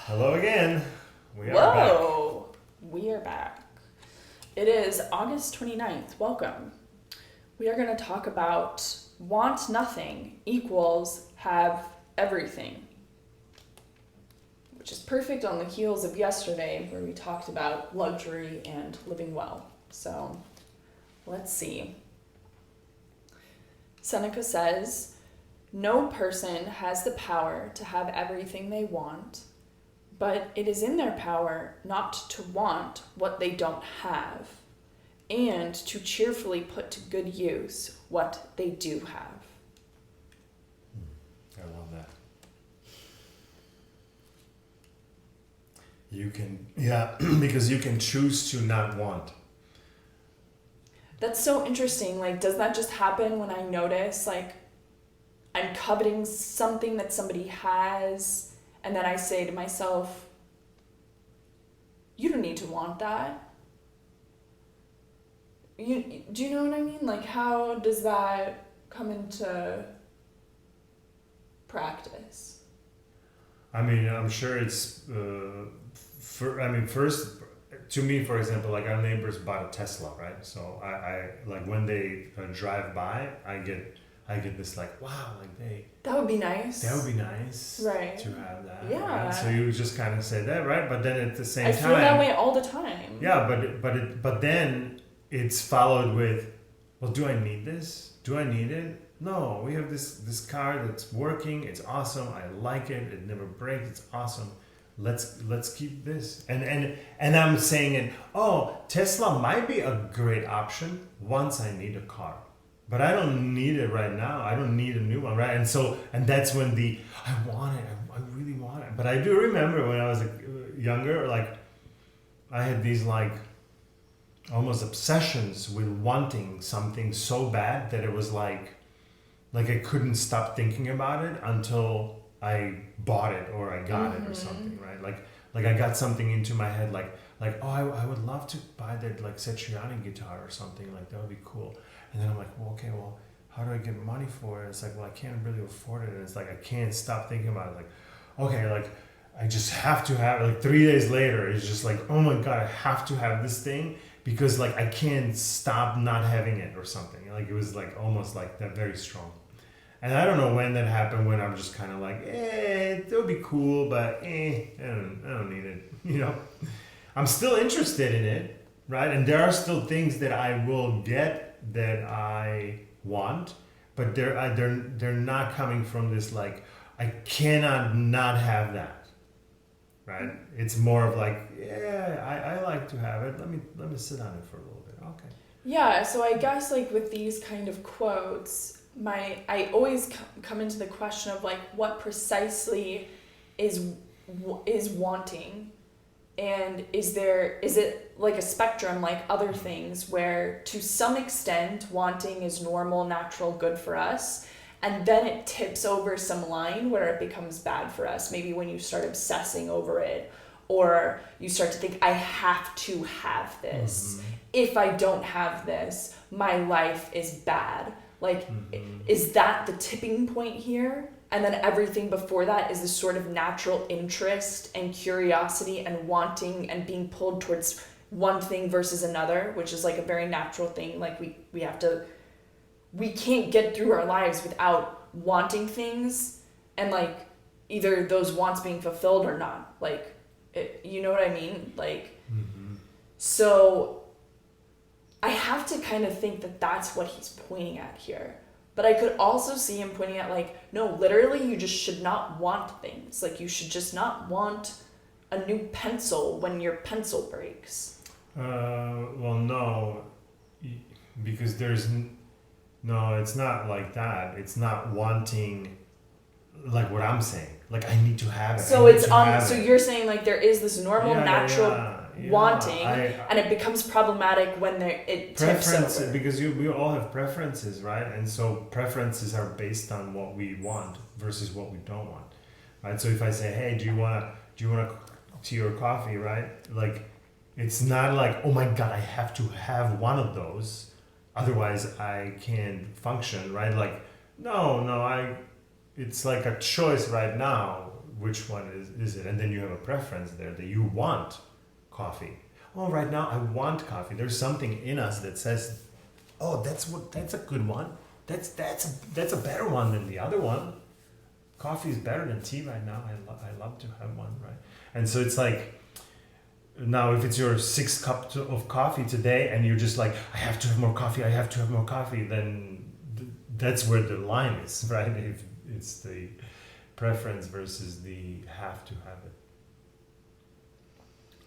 Hello again. We are Whoa! We are back. It is August 29th. Welcome. We are going to talk about want nothing equals have everything, which is perfect on the heels of yesterday where we talked about luxury and living well. So, let's see. Seneca says, "No person has the power to have everything they want, but it is in their power not to want what they don't have, and to cheerfully put to good use what they do have." back. I love that. You can, because you can choose to not want. That's so interesting. Like, does that just happen when I notice, like, I'm coveting something that somebody has, and then I say to myself, you don't need to want that. Do you know what I mean? Like, how does that come into practice? I mean, I'm sure it's, first, to me, for example, like our neighbors bought a Tesla, right? So I like when they drive by, I get this like, wow, like That would be nice. that would be nice Right. to have that. Yeah. Right? So you just kind of say that, right? But then at the same I time, feel that way all the time. yeah, but then it's followed with, well, do I need this? Do I need it? No, we have this car that's working. It's awesome. I like it. It never breaks. It's awesome. Let's keep this. And I'm saying it. Oh, Tesla might be a great option once I need a car, but I don't need it right now. I don't need a new one, right? And that's when I want it. I really want it. But I do remember when I was younger, like I had these like almost obsessions with wanting something so bad that it was like I couldn't stop thinking about it until I bought it or I got it or something, right? Like I got something into my head like oh, I would love to buy that like Satriani guitar or something, like that would be cool. And then I'm like, well, okay, well, how do I get money for it? It's like, well, I can't really afford it. And it's like I can't stop thinking about it. Like, okay, like I just have to have it. Like 3 days later, it's just like, oh my god, I have to have this thing because like I can't stop not having it or something. Like it was like almost like that, very strong. And I don't know when that happened, when I'm just kind of like, it would be cool, but I don't need it, you know? I'm still interested in it, right? And there are still things that I will get that I want, but they're not coming from this like, I cannot not have that, right? It's more of like, I like to have it. Let me sit on it for a little bit. Okay. Yeah, so I guess like with these kind of quotes, I always come into the question of like what precisely is wanting, and is it like a spectrum like other things where to some extent wanting is normal, natural, good for us, and then it tips over some line where it becomes bad for us, maybe when you start obsessing over it, or you start to think I have to have this. If I don't have this, my life is bad. Like, is that the tipping point here? And then everything before that is this sort of natural interest and curiosity and wanting and being pulled towards one thing versus another, which is like a very natural thing. Like we can't get through our lives without wanting things and like either those wants being fulfilled or not. Like, you know what I mean? Like, so I have to kind of think that that's what he's pointing at here. But I could also see him pointing at like, no, literally you just should not want things. Like you should just not want a new pencil when your pencil breaks. Well, no, because no, it's not like that. It's not wanting like what I'm saying. Like I need to have it. So so you're saying like there is this normal, natural wanting, and it becomes problematic when it tips over. Because we all have preferences, right? And so preferences are based on what we want versus what we don't want, right? So if I say, hey, do you want tea or coffee, right? Like it's not like, oh my god, I have to have one of those, otherwise I can't function, right? Like no, it's like a choice right now which one is it, and then you have a preference there that you want coffee. Oh, right now I want coffee. There's something in us that says, oh, that's a good one. That's a better one than the other one. Coffee is better than tea right now. I love to have one, right? And so it's like, now if it's your 6th cup of coffee today and you're just like, I have to have more coffee, then that's where the line is, right? If it's the preference versus the have to have it.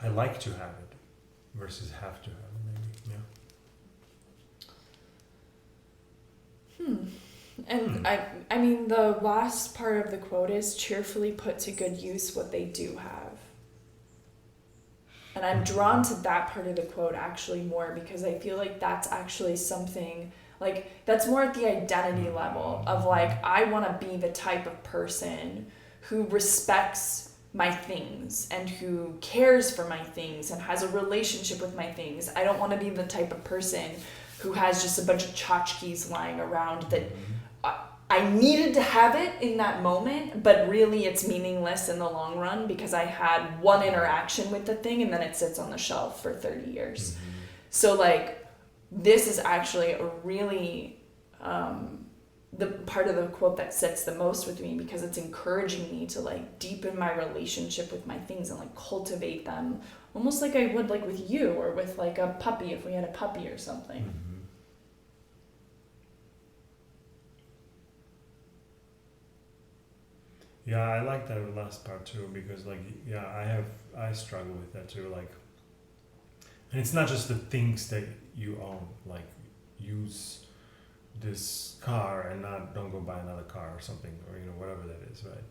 I like to have it versus have to have it, maybe. Yeah. And I mean, the last part of the quote is cheerfully put to good use what they do have. And I'm drawn to that part of the quote actually more because I feel like that's actually something, like, that's more at the identity level of like, I want to be the type of person who respects my things and who cares for my things and has a relationship with my things. I don't want to be the type of person who has just a bunch of tchotchkes lying around that I needed to have it in that moment, but really it's meaningless in the long run because I had one interaction with the thing and then it sits on the shelf for 30 years. Mm-hmm. So like, this is actually a really, the part of the quote that sits the most with me because it's encouraging me to like deepen my relationship with my things and like cultivate them almost like I would like with you or with like a puppy if we had a puppy or something. Mm-hmm. Yeah, I like that last part too because like, yeah, I struggle with that too, like, and it's not just the things that you own, like use this car and don't go buy another car or something, or whatever that is, right?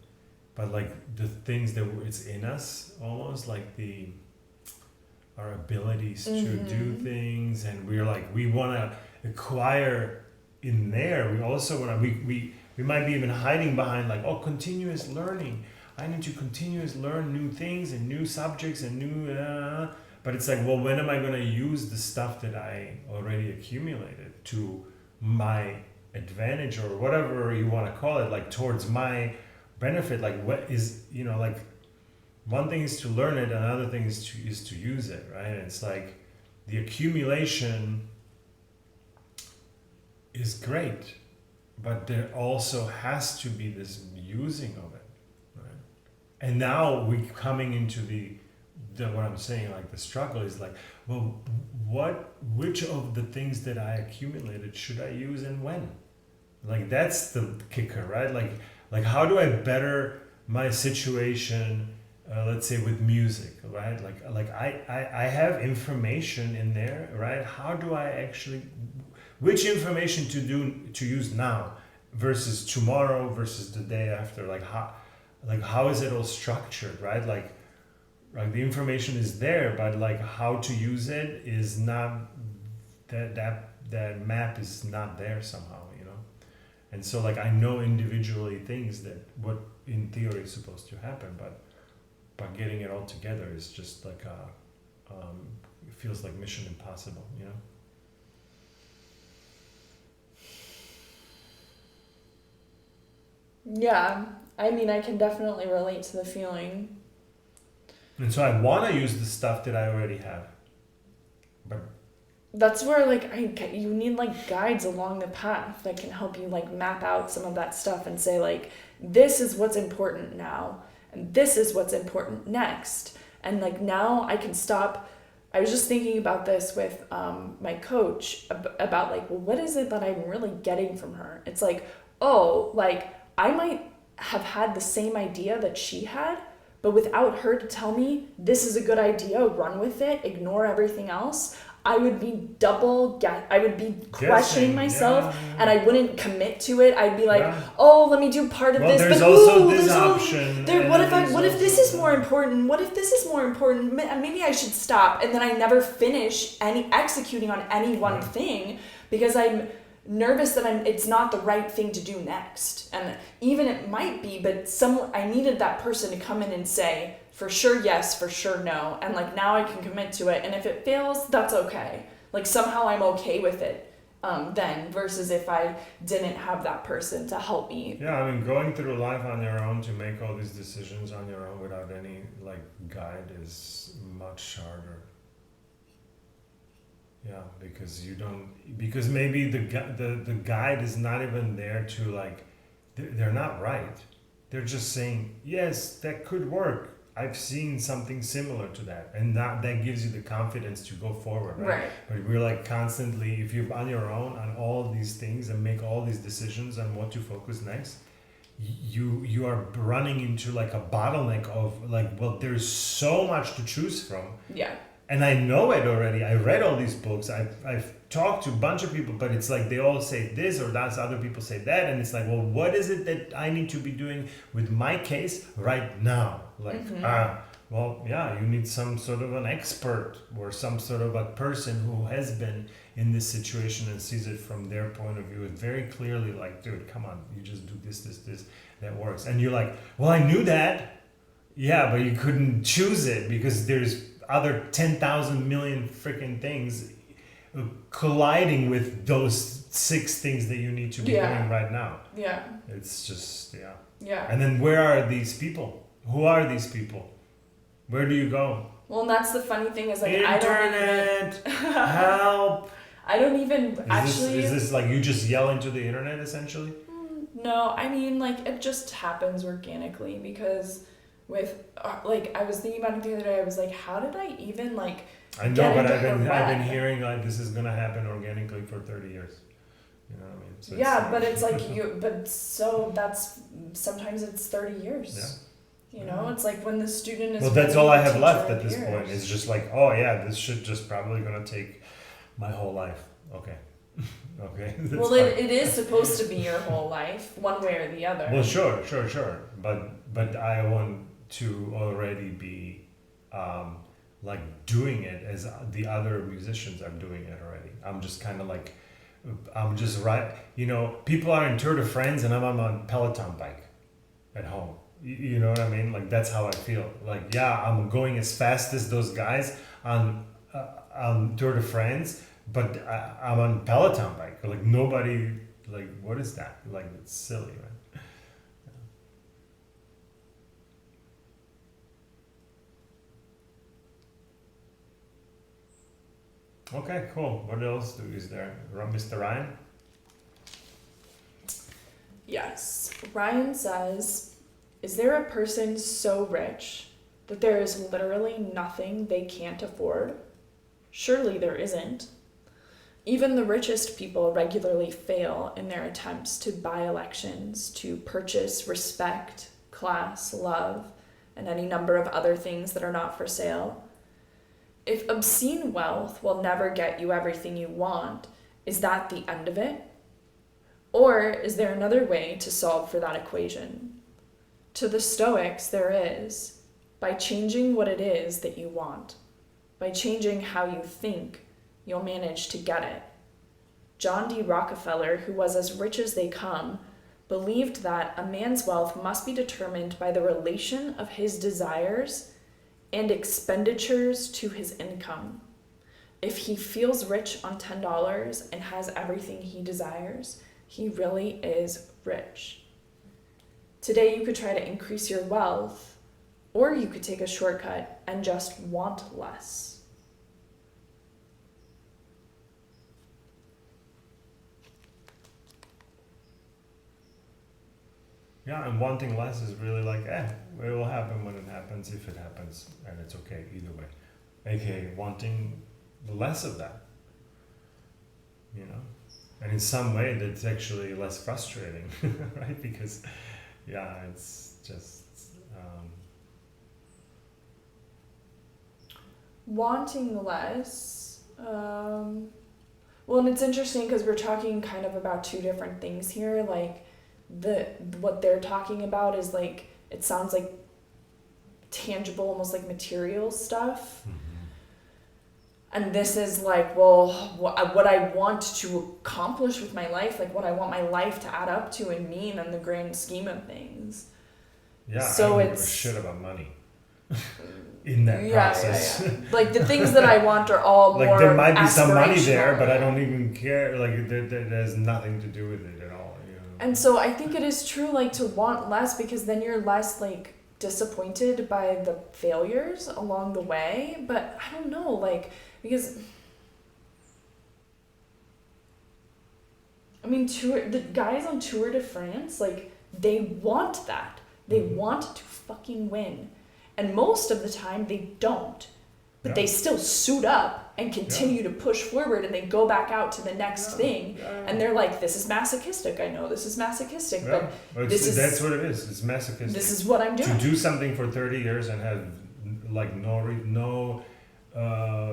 But like the things that it's in us almost, like our abilities to do things, and we're like, we want to acquire in there. We also want to, we might be even hiding behind like, oh, continuous learning. I need to continuously learn new things and new subjects and new, but it's like, well, when am I going to use the stuff that I already accumulated to my advantage or whatever you want to call it, like towards my benefit? Like what is, like one thing is to learn it, another thing is to use it, right? And it's like the accumulation is great, but there also has to be this using of it, right? And now we're coming into the what I'm saying, like the struggle is like, well, which of the things that I accumulated should I use and when? Like that's the kicker, right? Like how do I better my situation? Let's say with music, right? Like I have information in there, right? How do I actually, which information to use now versus tomorrow versus the day after? Like how is it all structured, right? Like the information is there, but like how to use it is not, that map is not there somehow, And so like I know individually things that what in theory is supposed to happen, but getting it all together is just like it feels like mission impossible, Yeah, I mean, I can definitely relate to the feeling. And so I want to use the stuff that I already have, but that's where like you need like guides along the path that can help you like map out some of that stuff and say like, this is what's important now and this is what's important next. And like now I can stop. I was just thinking about this with my coach about like, well, what is it that I'm really getting from her? It's like, oh, like I might have had the same idea that she had, but without her to tell me this is a good idea, run with it, ignore everything else, I would be I would be questioning myself, and I wouldn't commit to it. I'd be like, oh, let me do part of this. There's but also this option. What if this is more important? What if this is more important? Maybe I should stop. And then I never finish executing on any one thing because I'm nervous that it's not the right thing to do next. And even it might be, but I needed that person to come in and say, for sure yes, for sure no. And like now I can commit to it. And if it fails, that's okay. Like somehow I'm okay with it. then versus if I didn't have that person to help me. Yeah, I mean, going through life on your own to make all these decisions on your own without any like guide is much harder. Yeah, because maybe the guide is not even there to like, they're not right. They're just saying, yes, that could work. I've seen something similar to that. And that gives you the confidence to go forward, right? Right. But we're like constantly, if you're on your own on all these things and make all these decisions on what to focus next, you are running into like a bottleneck of like, well, there's so much to choose from. Yeah. And I know it already. I read all these books. I've talked to a bunch of people, but it's like they all say this or that, other people say that. And it's like, well, what is it that I need to be doing with my case right now? Like, well, yeah, you need some sort of an expert or some sort of a person who has been in this situation and sees it from their point of view. It's very clearly like, dude, come on, you just do this, that works. And you're like, well, I knew that. Yeah, but you couldn't choose it because there's other 10,000 million freaking things colliding with those 6 things that you need to be doing right now. Yeah. It's just, yeah. Yeah. And then where are these people? Who are these people? Where do you go? Well, and that's the funny thing is like, Internet, help. I don't even Is this like you just yell into the internet essentially? No, I mean like it just happens organically because with like I was thinking about it the other day. I was like, how did I even like? I know, but I've been hearing like this is gonna happen organically for 30 years. You know what I mean? So yeah, but it's like that's sometimes it's 30 years. Yeah. You know, it's like when the student is. Well, that's all I have left at this point. It's just like, oh yeah, this shit just probably gonna take my whole life. Okay. Okay. Well, it is supposed to be your whole life, one way or the other. Well, sure. But I want to already be like doing it as the other musicians are doing it already. I'm just kind of like, I'm just right. You know, people are in Tour de France and I'm on a Peloton bike at home. You know what I mean? Like that's how I feel. Like yeah, I'm going as fast as those guys on Tour de France, but I'm on Peloton bike. Like nobody, like what is that? Like it's silly, right? Okay, cool. What else is there? Mr. Ryan? Yes. Ryan says, is there a person so rich that there is literally nothing they can't afford? Surely there isn't. Even the richest people regularly fail in their attempts to buy elections, to purchase respect, class, love, and any number of other things that are not for sale. If obscene wealth will never get you everything you want, is that the end of it? Or is there another way to solve for that equation? To the Stoics, there is, by changing what it is that you want. By changing how you think, you'll manage to get it. John D. Rockefeller, who was as rich as they come, believed that a man's wealth must be determined by the relation of his desires and expenditures to his income. If he feels rich on $10 and has everything he desires, he really is rich. Today you could try to increase your wealth, or you could take a shortcut and just want less. Yeah, and wanting less is really like, it will happen when it happens, if it happens, and it's okay either way. AKA wanting less of that, you know? And in some way that's actually less frustrating, right? Because, yeah, it's just... Wanting less... well, and it's interesting because we're talking kind of about 2 different things here, like, what they're talking about is like it sounds like tangible, almost like material stuff, and this is like, well, what I want to accomplish with my life, like what I want my life to add up to and mean in the grand scheme of things. Yeah, so I don't give a shit about money. in that process. Like the things that I want are all Like more there might be some money there, aspirational. but I don't even care. Like that has nothing to do with it at all. You know? And so I think it is true, like, to want less, because then you're less, like, disappointed by the failures along the way. But I don't know, like, because I mean, the guys on Tour de France, like, they want that. They want to fucking win. And most of the time, they don't. But they still suit up and continue to push forward, and they go back out to the next thing. And they're like, this is masochistic. I know this is masochistic, but that's what it is. It's masochistic. This is what I'm doing. To do something for 30 years and have like no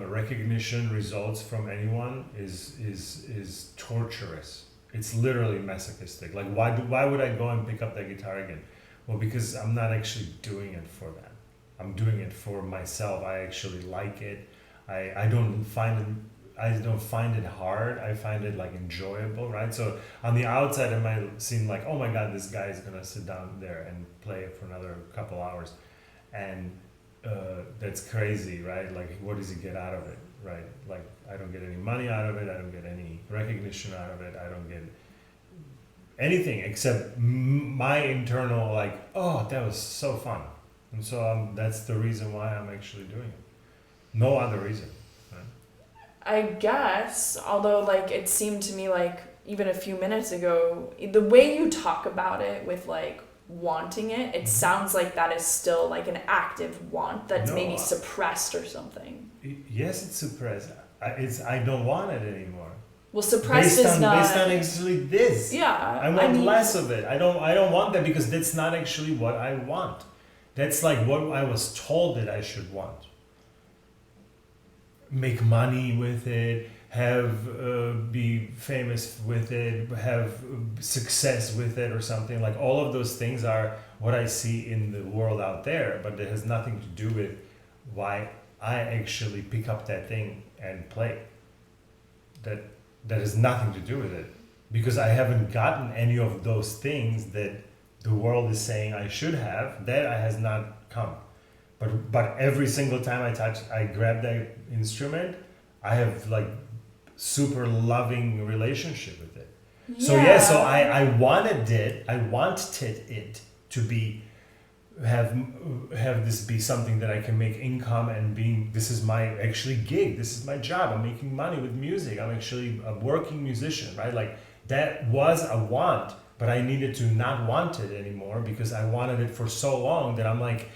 recognition, results from anyone is torturous. It's literally masochistic. Like why would I go and pick up that guitar again? Well, because I'm not actually doing it for that. I'm doing it for myself. I actually like it. I don't find it hard. I find it like enjoyable, right? So on the outside, it might seem like, oh my God, this guy is gonna sit down there and play it for another couple hours, and that's crazy, right? Like, what does he get out of it, right? Like, I don't get any money out of it. I don't get any recognition out of it. I don't get anything except my internal, like, oh, that was so fun. And so that's the reason why I'm actually doing it. No other reason. Right? I guess, although, like, it seemed to me like even a few minutes ago, the way you talk about it with, like, wanting it, it sounds like that is still like an active want that's maybe suppressed or something. Yes, it's suppressed. I don't want it anymore. Well, suppressed is not based on actually this. Yeah, I want less of it. I don't want that because that's not actually what I want. That's like what I was told that I should want. Make money with it, have be famous with it, have success with it, or something. Like all of those things are what I see in the world out there, but it has nothing to do with why I actually pick up that thing and play. That has nothing to do with it, because I haven't gotten any of those things that the world is saying I should have. That has not come. But every single time I grab that instrument, I have like super loving relationship with it. Yeah. So I wanted it to be have this be something that I can make income and this is my actually gig. This is my job. I'm making money with music. I'm actually a working musician, right? Like that was a want, but I needed to not want it anymore because I wanted it for so long that I'm like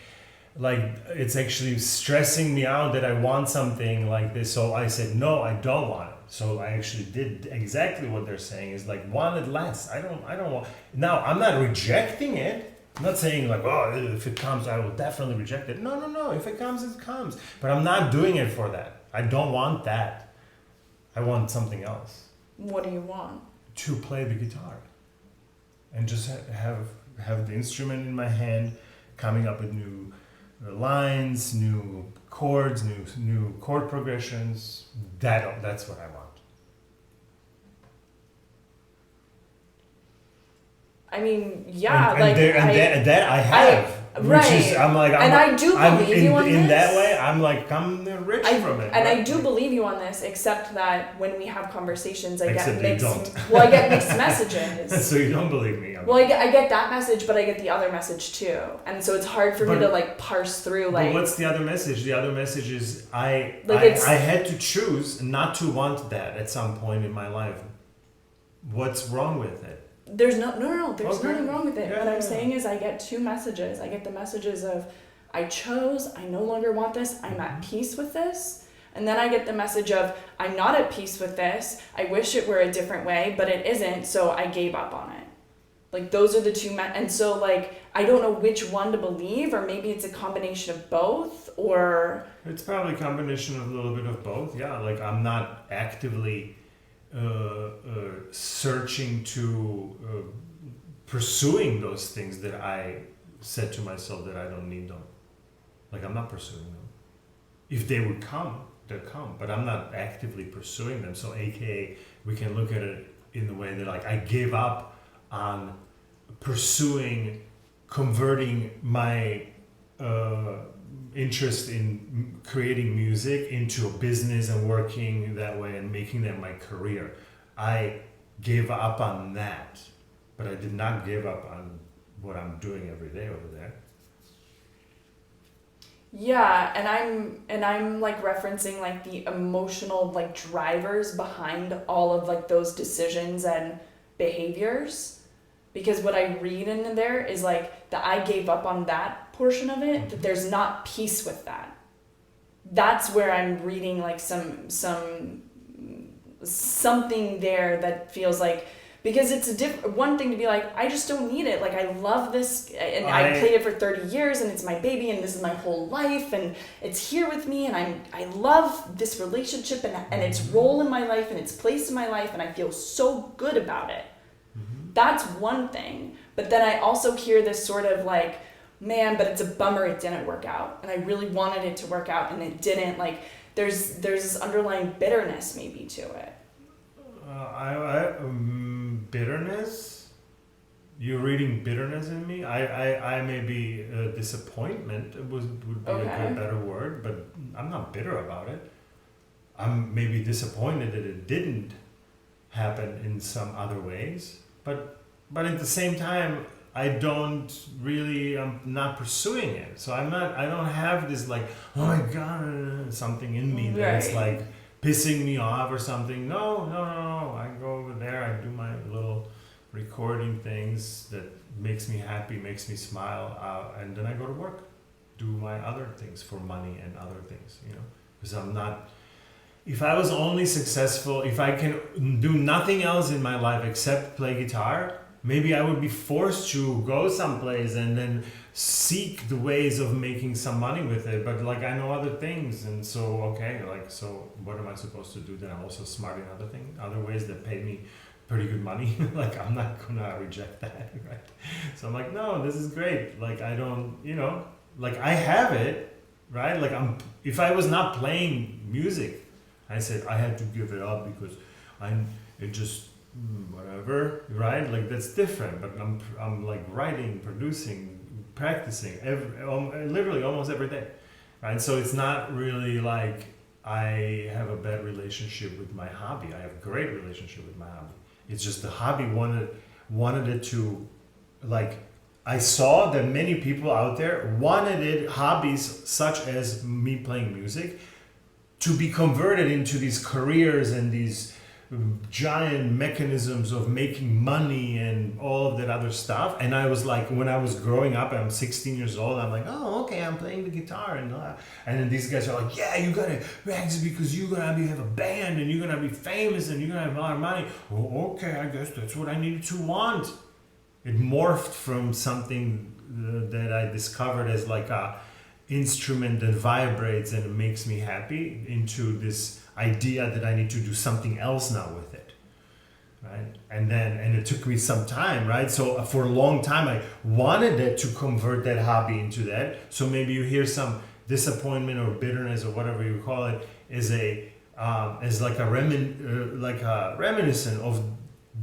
it's actually stressing me out that I want something like this. So I said, no, I don't want it. So I actually did exactly what they're saying is like wanted less. I don't want. Now I'm not rejecting it. I'm not saying like, oh, if it comes, I will definitely reject it. No. If it comes, it comes. But I'm not doing it for that. I don't want that. I want something else. What do you want? To play the guitar. And just have the instrument in my hand, coming up with new lines, new chords, new chord progressions. That's what I want. I mean, yeah, and that I have, which is I do believe you on this. In that way, I'm rich from it. And I do believe you on this, except that when we have conversations, I get mixed messages. So you don't believe me? Well, I get that message, but I get the other message too, and so it's hard for me to like parse through. Like, but what's the other message? The other message is I had to choose not to want that at some point in my life. What's wrong with it? There's no. There's nothing wrong with it. What I'm saying is I get two messages. I get the messages of I chose, I no longer want this, I'm at peace with this. And then I get the message of I'm not at peace with this, I wish it were a different way, but it isn't, so I gave up on it. Like those are the two and so like I don't know which one to believe, or maybe it's a combination of both, or it's probably a combination of a little bit of both. Yeah, like I'm not actively searching to pursuing those things that I said to myself that I don't need them. Like I'm not pursuing them. If they would come, they'll come, but I'm not actively pursuing them. So AKA we can look at it in the way that like I gave up on pursuing converting my interest in creating music into a business and working that way and making that my career. I gave up on that, but I did not give up on what I'm doing every day over there. Yeah, and I'm like referencing like the emotional like drivers behind all of like those decisions and behaviors, because what I read in there is like that I gave up on that portion of it, that there's not peace with that. That's where I'm reading like something there that feels like, because it's one thing to be like, I just don't need it. Like, I love this, and I played it for 30 years, and it's my baby, and this is my whole life, and it's here with me, and I love this relationship, and its role in my life, and its place in my life, and I feel so good about it. Mm-hmm. That's one thing. But then I also hear this sort of like, man, but it's a bummer it didn't work out, and I really wanted it to work out, and it didn't. Like, there's this underlying bitterness maybe to it. Bitterness? You're reading bitterness in me? I maybe disappointment would be a better word, but I'm not bitter about it. I'm maybe disappointed that it didn't happen in some other ways, but at the same time, I'm not pursuing it. So I don't have this like, oh my God, something in me that's like pissing me off or something. No. I go over there, I do my little recording things that makes me happy, makes me smile, and then I go to work, do my other things for money and other things, because I'm not, if I was only successful, if I can do nothing else in my life except play guitar, maybe I would be forced to go someplace and then seek the ways of making some money with it. But like, I know other things, and so so what am I supposed to do? Then I'm also smart in other ways that pay me pretty good money. Like, I'm not gonna reject that, right? So I'm like, no, this is great. Like, I don't, like, I have it, right? Like, if I was not playing music, I said I had to give it up because whatever, right? Like, that's different. But I'm like writing, producing, practicing literally almost every day, right? So it's not really like I have a bad relationship with my hobby. I have a great relationship with my hobby. It's just the hobby wanted it to, like, I saw that many people out there wanted hobbies such as me playing music to be converted into these careers and these giant mechanisms of making money and all of that other stuff. And I was like, when I was growing up, I'm 16 years old, I'm like, oh, okay, I'm playing the guitar, and then these guys are like, yeah, you gotta practice because you're gonna have a band and you're gonna be famous and you're gonna have a lot of money. Oh, okay, I guess that's what I needed to want. It morphed from something that I discovered as like a instrument that vibrates and it makes me happy into this idea that I need to do something else now with it, right? And it took me some time, right? So for a long time, I wanted it to convert that hobby into that. So maybe you hear some disappointment or bitterness or whatever you call it is like a reminiscent of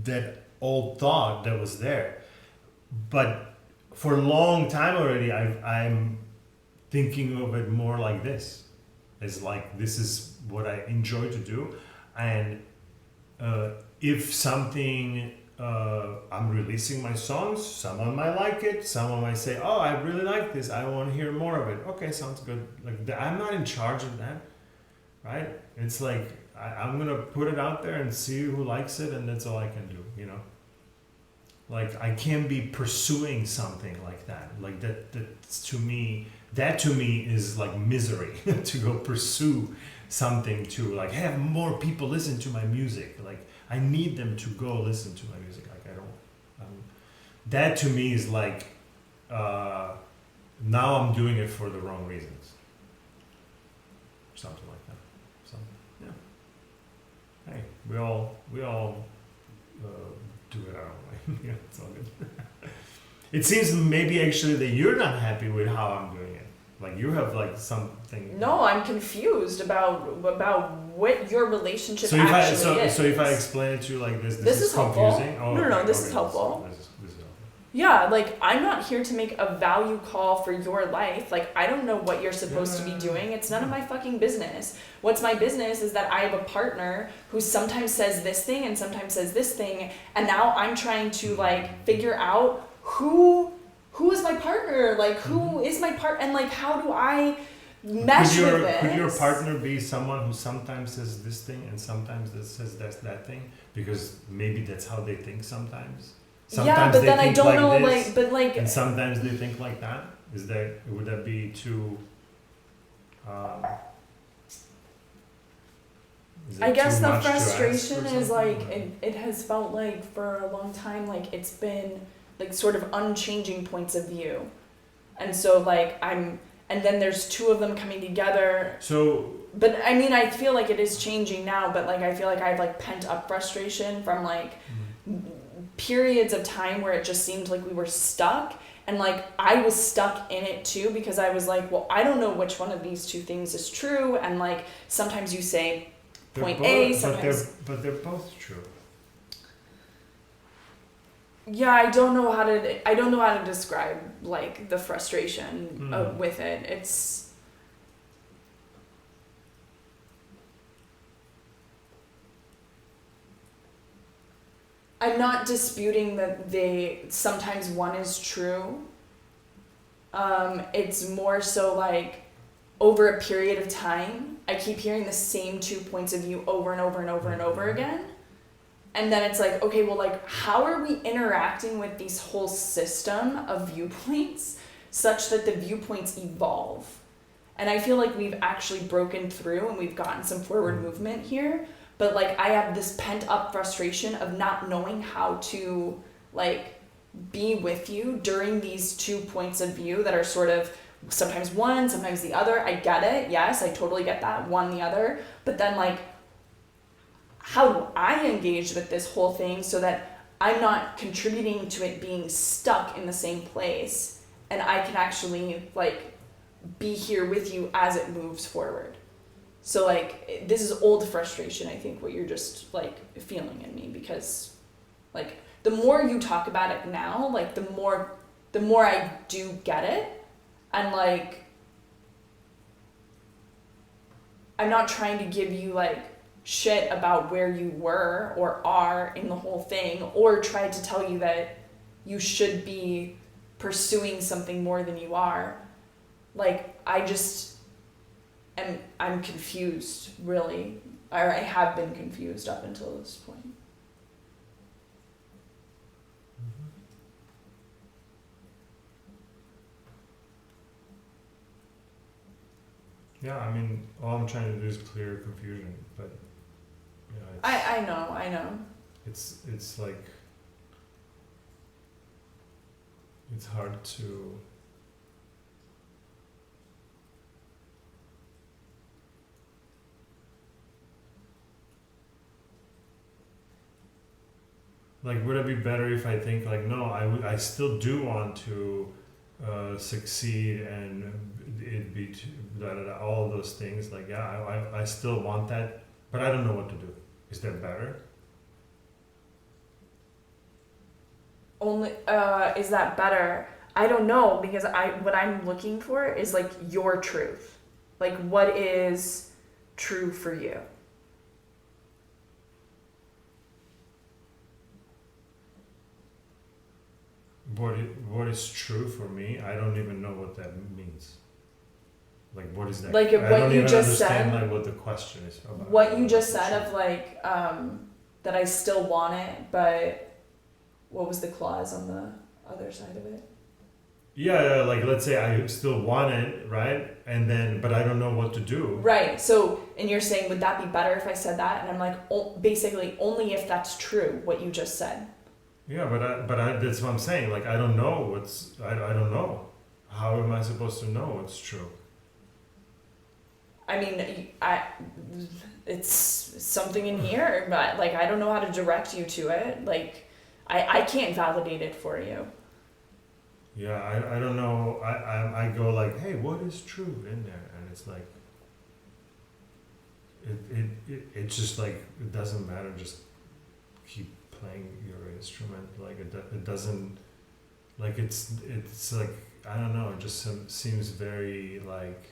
that old thought that was there. But for a long time already, I'm thinking of it more like this. It's like, this is what I enjoy to do. And if something, I'm releasing my songs, someone might like it, someone might say, oh, I really like this, I want to hear more of it. Okay, sounds good. Like, I'm not in charge of that, right? It's like, I'm going to put it out there and see who likes it, and that's all I can do, Like, I can't be pursuing something like that. Like, that to me is like misery to go pursue something to like have more people listen to my music. Like, I need them to go listen to my music. Like, I don't, that to me is like, now I'm doing it for the wrong reasons. Something like that. So, yeah. Hey, we all do it our own way. Yeah, it's all good. It seems maybe actually that you're not happy with how I'm doing it. Like, you have like something. No, I'm confused about what your relationship is. So if I explain it to you like this is helpful. confusing. Oh, no, okay, this is helpful. This is helpful. Yeah, like I'm not here to make a value call for your life. Like I don't know what you're supposed to be doing. It's none of my fucking business. What's my business is that I have a partner who sometimes says this thing and sometimes says this thing, and now I'm trying to like figure out who is my partner, like who is my part, and like how do I mesh with this? Could your partner be someone who sometimes says this thing and sometimes says that thing? Because maybe that's how they think sometimes. Yeah, but then I don't know, this, like, but like, and sometimes they think like that. Would that be too? I guess the frustration is like it has felt like for a long time like it's been like sort of unchanging points of view, and so like and then there's two of them coming together. So. But I mean, I feel like it is changing now. But like, I feel like I have like pent up frustration from like. Periods of time where it just seemed like we were stuck, and like I was stuck in it too because I was like, well, I don't know which one of these two things is true, and like sometimes you say point A, sometimes but they're both true. Yeah, I don't know how to describe like the frustration with it. It's I'm not disputing that sometimes one is true. It's more so like over a period of time, I keep hearing the same 2 points of view over and over and over and over again. And then it's like, okay, well, like, how are we interacting with these whole system of viewpoints such that the viewpoints evolve? And I feel like we've actually broken through and we've gotten some forward movement here. But like I have this pent up frustration of not knowing how to like be with you during these 2 points of view that are sort of sometimes one, sometimes the other. I get it. Yes, I totally get that. One, the other. But then like how do I engage with this whole thing so that I'm not contributing to it being stuck in the same place and I can actually like be here with you as it moves forward? So like this is old frustration, I think, what you're just like feeling in me, because like the more you talk about it now, like the more I do get it, and like I'm not trying to give you like shit about where you were or are in the whole thing, or try to tell you that you should be pursuing something more than you are. Like I'm confused, really. Or I have been confused up until this point. Yeah, I mean, all I'm trying to do is clear confusion, but I know. It's like it's hard to. Like, would it be better if I think like, no, I still do want to succeed and it be all of those things. Like, yeah, I still want that, but I don't know what to do. Is that better? Is that better? I don't know, because what I'm looking for is like your truth. Like, what is true for you? What is true for me? I don't even know what that means. Like, what is that? Like, what you just said. Like, what the question is about. What you just said of like that I still want it, but what was the clause on the other side of it? Yeah, like let's say I still want it, right? And then, but I don't know what to do. Right. So, and you're saying, would that be better if I said that? And I'm like, basically, only if that's true, what you just said. Yeah, but that's what I'm saying. Like, I don't know I don't know. How am I supposed to know what's true? I mean, it's something in here, but like, I don't know how to direct you to it. Like, I can't validate it for you. Yeah, I don't know. I go like, hey, what is true in there? And it's like, it's just like, it doesn't matter. Just keep playing your instrument. Like it doesn't. Like it's like, I don't know, it just seems very like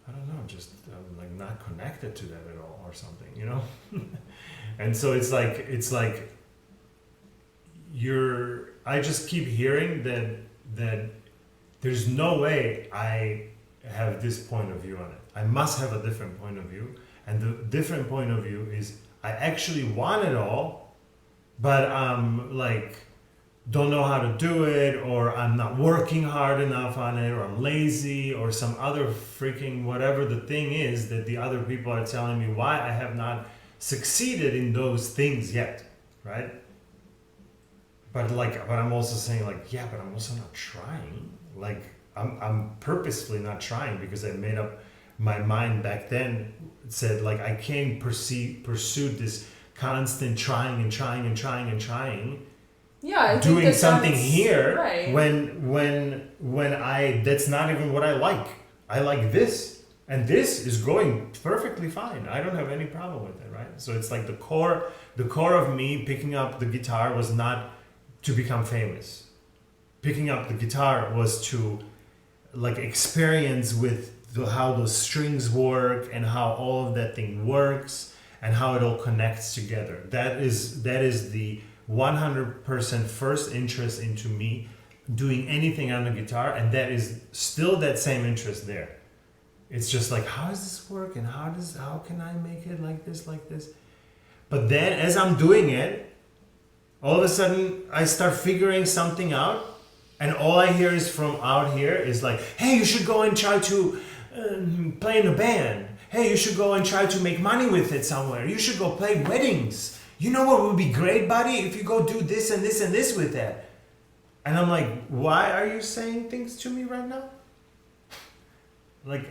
I don't know, just like not connected to that at all or something, you know. And so it's like I just keep hearing that there's no way I have this point of view on it. I must have a different point of view, and the different point of view is I actually want it all, but I'm like don't know how to do it, or I'm not working hard enough on it, or I'm lazy, or some other freaking whatever the thing is that the other people are telling me why I have not succeeded in those things yet, right? But I'm also saying like, yeah, but I'm also not trying. Like I'm purposefully not trying because I made up my mind back then. It said like I can't pursue this constant trying and trying and trying and trying. Yeah, I doing think something that's, here right. when I that's not even what I like. I like this, and this is going perfectly fine. I don't have any problem with it, right? So it's like the core of me picking up the guitar was not to become famous. Picking up the guitar was to like experience with how those strings work and how all of that thing works and how it all connects together. That is the 100% first interest into me doing anything on the guitar, and that is still that same interest there. It's just like, how does this work, and how can I make it like this? But then as I'm doing it, all of a sudden I start figuring something out, and all I hear is from out here is like, hey, you should go and try to play in a band. Hey, you should go and try to make money with it somewhere. You should go play weddings. You know what would be great, buddy? If you go do this and this and this with that. And I'm like, why are you saying things to me right now? Like,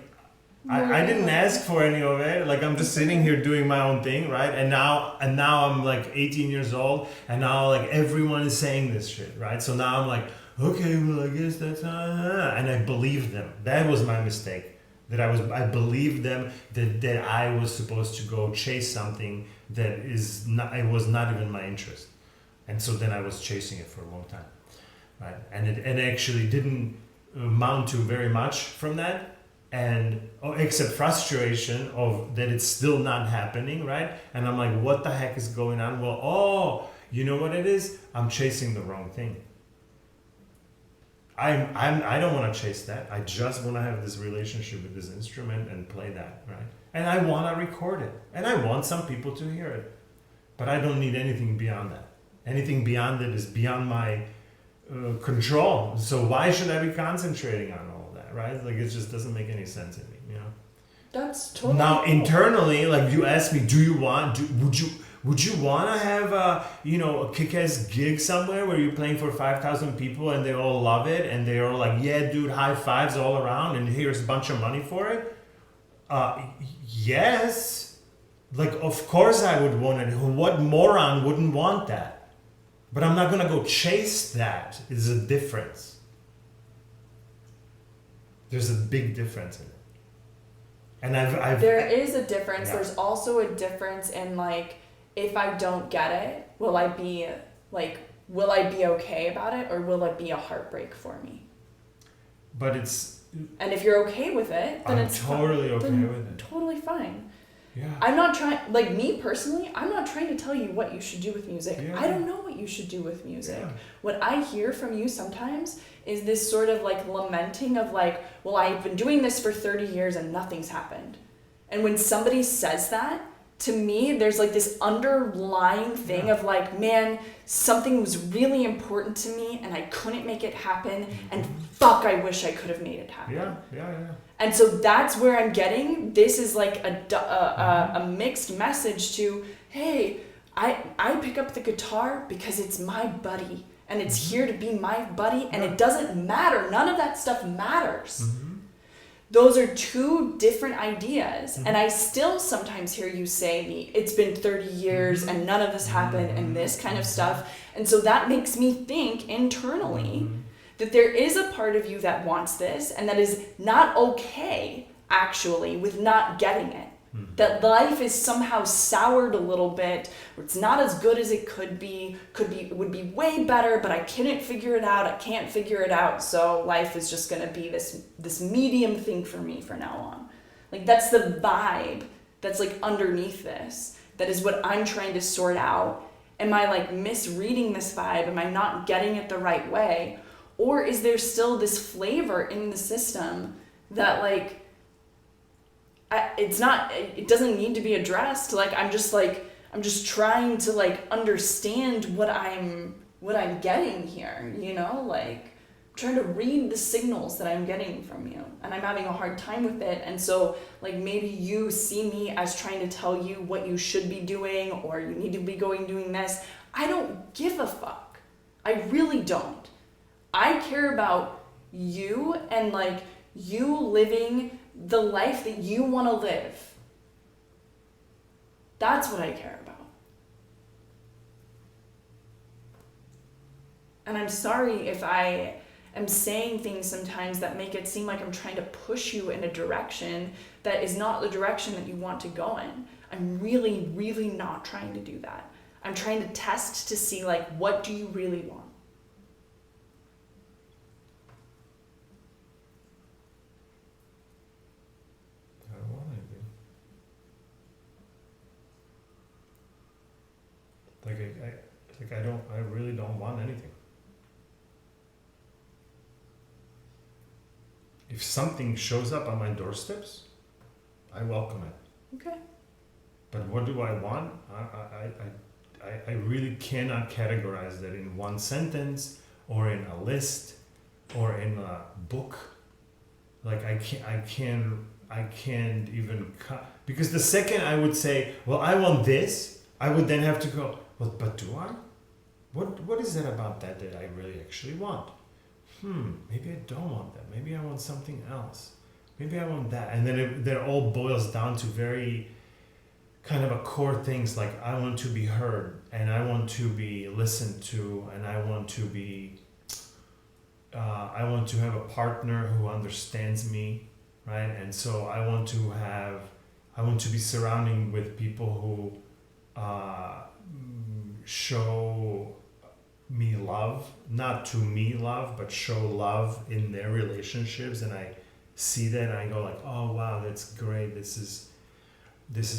I didn't ask for any of it. Like, I'm just sitting here doing my own thing, right? And now I'm like 18 years old, and now like everyone is saying this shit, right? So now I'm like, okay, well, I guess that's and I believed them. That was my mistake. I believed them that I was supposed to go chase something that it was not even my interest. And so then I was chasing it for a long time, right? And it actually didn't amount to very much from that, and except frustration of that it's still not happening, right? And I'm like, what the heck is going on? Well, you know what it is? I'm chasing the wrong thing. I don't want to chase that. I just want to have this relationship with this instrument and play that, right? And I want to record it, and I want some people to hear it, but I don't need anything beyond that. Anything beyond it is beyond my control. So why should I be concentrating on all that, right? Like, it just doesn't make any sense to me, you know. That's totally now cool. Internally, like you asked me, would you want to have a kick-ass gig somewhere where you're playing for 5,000 people and they all love it and they're all like, yeah, dude, high fives all around and here's a bunch of money for it? Yes. Like, of course I would want it. What moron wouldn't want that? But I'm not going to go chase that. There's a difference. There's a big difference in it. And there is a difference. Yeah. There's also a difference in like, if I don't get it, will I be okay about it, or will it be a heartbreak for me? But it's... And if you're okay with it, then it's totally okay with it. Totally fine. Yeah. I'm not trying, like me personally, I'm not trying to tell you what you should do with music. Yeah. I don't know what you should do with music. Yeah. What I hear from you sometimes is this sort of like lamenting of like, well, I've been doing this for 30 years and nothing's happened. And when somebody says that, to me, there's like this underlying thing of like, man, something was really important to me and I couldn't make it happen, and fuck, I wish I could have made it happen. Yeah. And so that's where I'm getting, this is like a mixed message to, hey, I pick up the guitar because it's my buddy and it's here to be my buddy, and it doesn't matter. None of that stuff matters. Mm-hmm. Those are two different ideas. Mm-hmm. And I still sometimes hear you say, it's been 30 years and none of this happened and this kind of stuff. And so that makes me think internally that there is a part of you that wants this and that is not okay, actually, with not getting it. That life is somehow soured a little bit, or it's not as good as it could be, would be way better, but I can't figure it out, so life is just gonna be this medium thing for me from now on. Like, that's the vibe that's like underneath this. That is what I'm trying to sort out. Am I like misreading this vibe? Am I not getting it the right way? Or is there still this flavor in the system that like, it doesn't need to be addressed. Like, I'm just trying to like understand what I'm getting here, you know, like I'm trying to read the signals that I'm getting from you, and I'm having a hard time with it. And so like, maybe you see me as trying to tell you what you should be doing, or you need to be doing this. I don't give a fuck. I really don't. I care about you and like you living the life that you want to live. That's what I care about. And I'm sorry if I am saying things sometimes that make it seem like I'm trying to push you in a direction that is not the direction that you want to go in. I'm really, really not trying to do that. I'm trying to test to see like, what do you really want? I really don't want anything. If something shows up on my doorsteps, I welcome it. Okay. But what do I want? I really cannot categorize that in one sentence or in a list or in a book. Like I can't even because the second I would say, well, I want this, I would then have to go, well, but do I? What is it about that I really actually want? Maybe I don't want that. Maybe I want something else. Maybe I want that. And then it all boils down to very kind of a core things like I want to be heard, and I want to be listened to, and I want to have a partner who understands me, right? And so I want to be surrounding with people who show me love, not to me love, but show love in their relationships. And I see that and I go like, oh wow, that's great. This is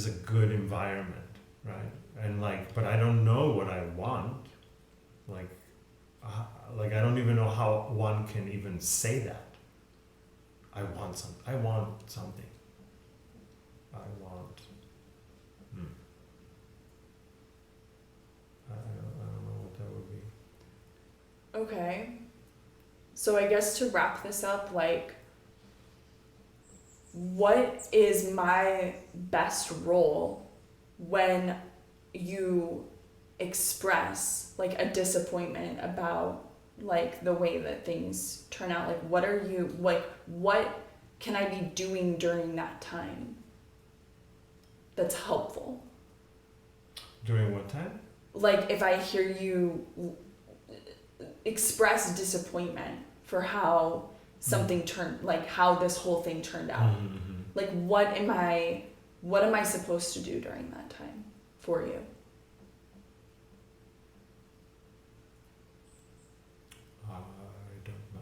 a good environment, right? And like, but I don't know what I want. Like I don't even know how one can even say that. I want something. I don't know what that would be. Okay. So I guess to wrap this up, like, what is my best role when you express like a disappointment about like the way that things turn out? Like, what can I be doing during that time that's helpful? During what time? Like, if I hear you express disappointment for how something turned, like how this whole thing turned out. Mm-hmm. Like, what am I supposed to do during that time for you? I don't know.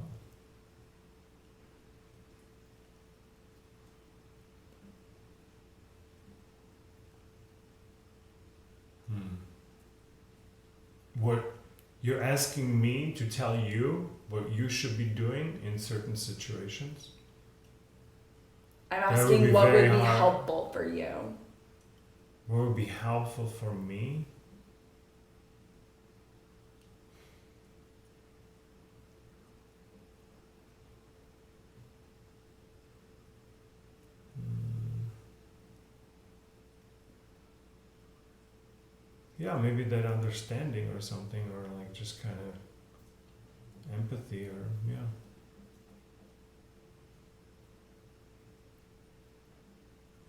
What you're asking me to tell you what you should be doing in certain situations? I'm asking what would be helpful for you. What would be helpful for me? Yeah, maybe that understanding or something, or like just kind of empathy, or yeah.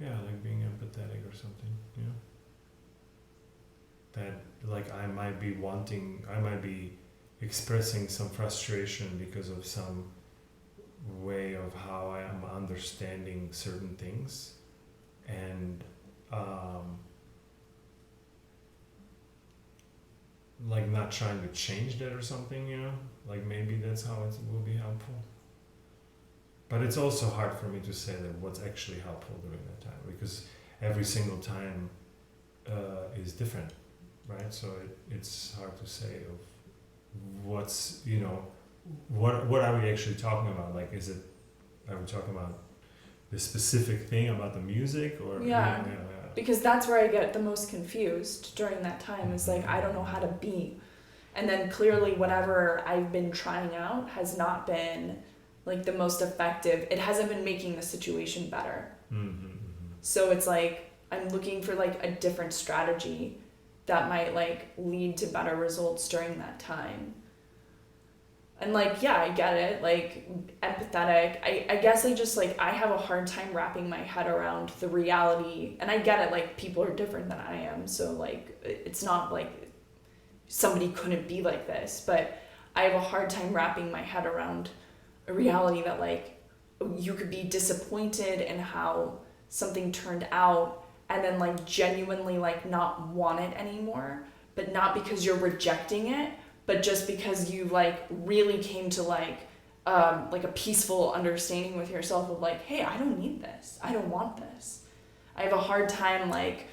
Yeah, like being empathetic or something, yeah. That like I might be expressing some frustration because of some way of how I am understanding certain things. and like not trying to change that or something, you know, like maybe that's how it will be helpful. But it's also hard for me to say that what's actually helpful during that time, because every single time is different, right? So it's hard to say of what's, you know, what are we actually talking about? Like, are we talking about the specific thing about the music, or Yeah. Because that's where I get the most confused during that time, is like, I don't know how to be. And then clearly whatever I've been trying out has not been like the most effective. It hasn't been making the situation better. So it's like I'm looking for like a different strategy that might like lead to better results during that time. And like, yeah, I get it, like empathetic. I guess I just like, I have a hard time wrapping my head around the reality. And I get it, like people are different than I am. So like, it's not like somebody couldn't be like this, but I have a hard time wrapping my head around a reality that like you could be disappointed in how something turned out and then like genuinely like not want it anymore, but not because you're rejecting it, but just because you like really came to like a peaceful understanding with yourself of like, hey, I don't need this. I don't want this. I have a hard time like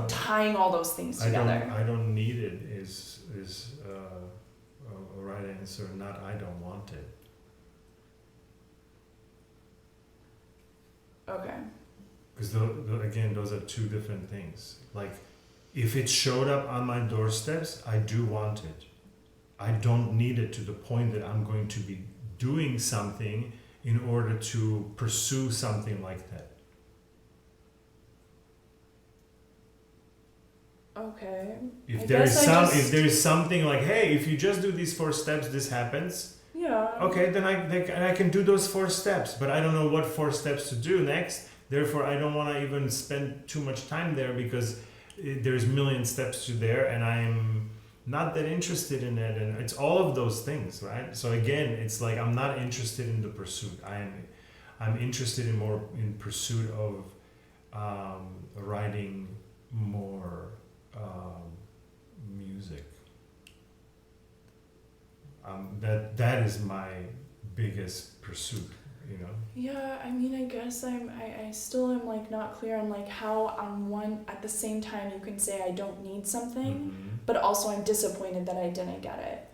tying all those things together. I don't need it is a right answer, not I don't want it. Okay. Because again, those are two different things. Like, if it showed up on my doorsteps, I do want it. I don't need it to the point that I'm going to be doing something in order to pursue something like that. Okay. If there is something like, hey, if you just do these 4 steps, this happens. Yeah. Okay, then I can do those 4 steps, but I don't know what 4 steps to do next. Therefore, I don't want to even spend too much time there, because there's a million steps to there, and I'm not that interested in it. And it's all of those things, right? So again, it's like I'm not interested in the pursuit. I'm interested in more in pursuit of writing more music. That is my biggest pursuit, you know. Yeah, I mean, I guess I still am like not clear on like how on one at the same time you can say I don't need something, but also I'm disappointed that I didn't get it,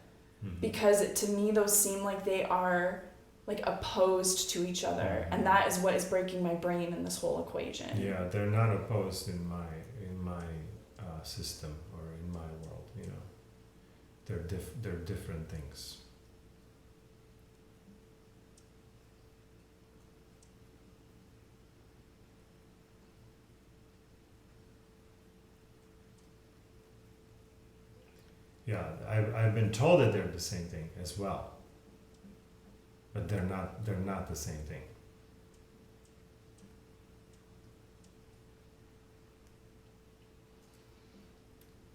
because to me those seem like they are like opposed to each other, and that is what is breaking my brain in this whole equation. Yeah, they're not opposed in my system or in my world, you know. They're different things. Yeah, I've been told that they're the same thing as well, but they're not the same thing.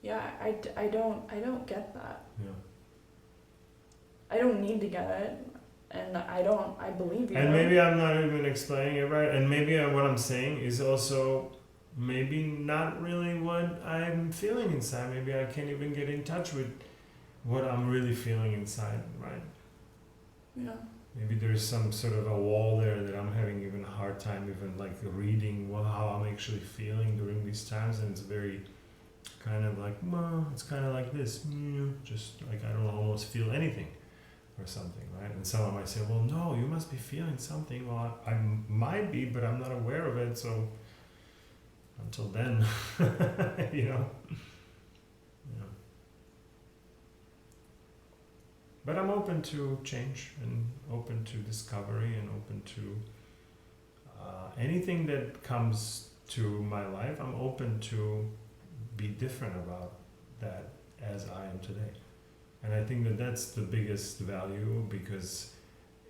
Yeah, I don't get that. Yeah. I don't need to get it, and I believe you. And maybe I'm not even explaining it right, and maybe what I'm saying is also maybe not really what I'm feeling inside. Maybe I can't even get in touch with what I'm really feeling inside, right? Yeah. Maybe there's some sort of a wall there that I'm having even a hard time even like reading how I'm actually feeling during these times, and it's very kind of like, well, it's kind of like this, just like I don't almost feel anything or something, right? And someone might say, well, no, you must be feeling something. Well, I might be, but I'm not aware of it, so until then, you know. Yeah. But I'm open to change and open to discovery and open to anything that comes to my life. I'm open to be different about that as I am today. And I think that that's the biggest value, because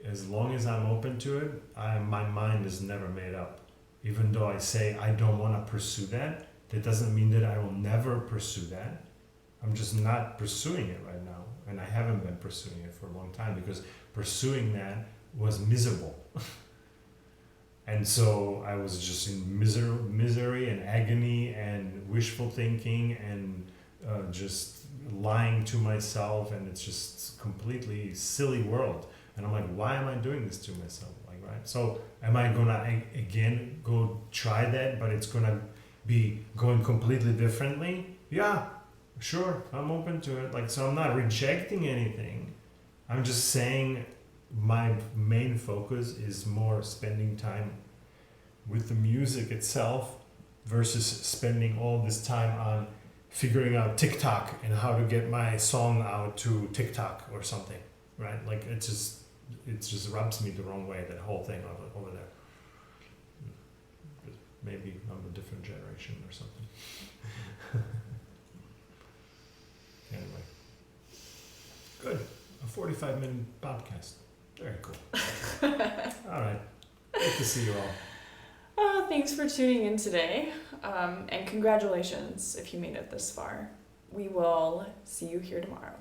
as long as I'm open to it, my mind is never made up. Even though I say I don't want to pursue that, that doesn't mean that I will never pursue that. I'm just not pursuing it right now. And I haven't been pursuing it for a long time, because pursuing that was miserable. And so I was just in misery and agony and wishful thinking and just lying to myself, and it's just completely silly world. And I'm like, why am I doing this to myself? Like, right? So am I gonna again go try that, but it's gonna be going completely differently? Yeah, sure, I'm open to it. Like, so I'm not rejecting anything. I'm just saying my main focus is more spending time with the music itself versus spending all this time on figuring out TikTok and how to get my song out to TikTok or something, right? Like, it just rubs me the wrong way, that whole thing over there. Maybe I'm a different generation or something. Anyway, good. A 45-minute podcast. Very cool. All right. Good to see you all. Thanks for tuning in today, and congratulations if you made it this far. We will see you here tomorrow.